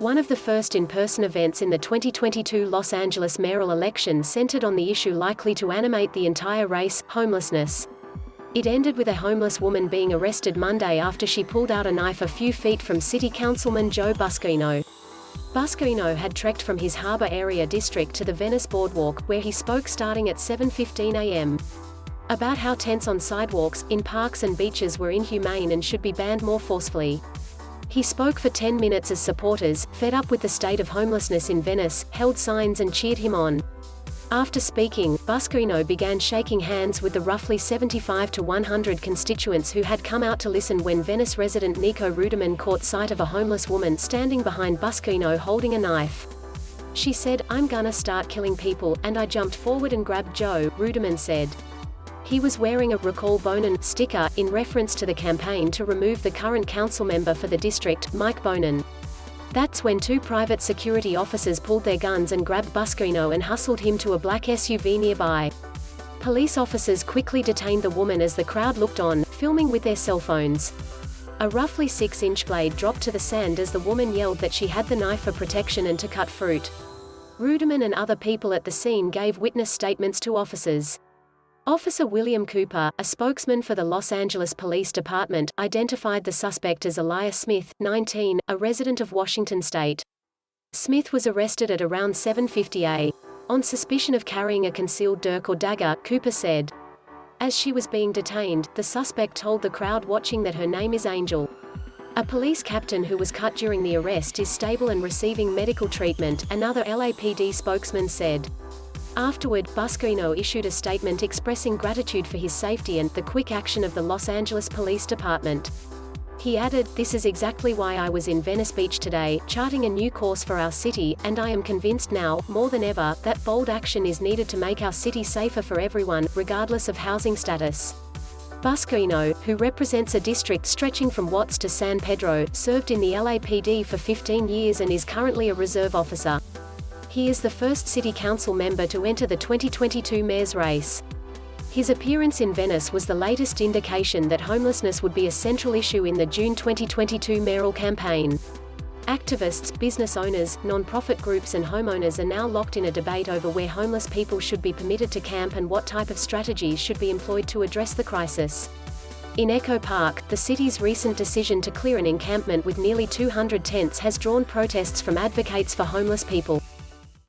One of the first in-person events in the 2022 Los Angeles mayoral election centered on the issue likely to animate the entire race, homelessness. It ended with a homeless woman being arrested Monday after she pulled out a knife a few feet from City Councilman Joe Buscaino. Buscaino had trekked from his harbor area district to the Venice boardwalk, where he spoke starting at 7:15 a.m. about how tents on sidewalks, in parks and beaches were inhumane and should be banned more forcefully. He spoke for 10 minutes as supporters, fed up with the state of homelessness in Venice, held signs and cheered him on. After speaking, Buscaino began shaking hands with the roughly 75 to 100 constituents who had come out to listen when Venice resident Nico Ruderman caught sight of a homeless woman standing behind Buscaino holding a knife. She said, "I'm gonna start killing people," and I jumped forward and grabbed Joe, Ruderman said. He was wearing a "Recall Bonin" sticker, in reference to the campaign to remove the current council member for the district, Mike Bonin. That's when two private security officers pulled their guns and grabbed Buscaino and hustled him to a black SUV nearby. Police officers quickly detained the woman as the crowd looked on, filming with their cell phones. A roughly 6-inch blade dropped to the sand as the woman yelled that she had the knife for protection and to cut fruit. Ruderman and other people at the scene gave witness statements to officers. Officer William Cooper, a spokesman for the Los Angeles Police Department, identified the suspect as Alaia Smith, 19, a resident of Washington state. Smith was arrested at around 7:50 a.m. on suspicion of carrying a concealed dirk or dagger, Cooper said. As she was being detained, the suspect told the crowd watching that her name is Angel. A police captain who was cut during the arrest is stable and receiving medical treatment, another LAPD spokesman said. Afterward, Buscaino issued a statement expressing gratitude for his safety and the quick action of the Los Angeles Police Department. He added, "This is exactly why I was in Venice Beach today, charting a new course for our city, and I am convinced now, more than ever, that bold action is needed to make our city safer for everyone, regardless of housing status." Buscaino, who represents a district stretching from Watts to San Pedro, served in the LAPD for 15 years and is currently a reserve officer. He is the first city council member to enter the 2022 mayor's race. His appearance in Venice was the latest indication that homelessness would be a central issue in the June 2022 mayoral campaign. Activists, business owners, non-profit groups and homeowners are now locked in a debate over where homeless people should be permitted to camp and what type of strategies should be employed to address the crisis. In Echo Park, the city's recent decision to clear an encampment with nearly 200 tents has drawn protests from advocates for homeless people.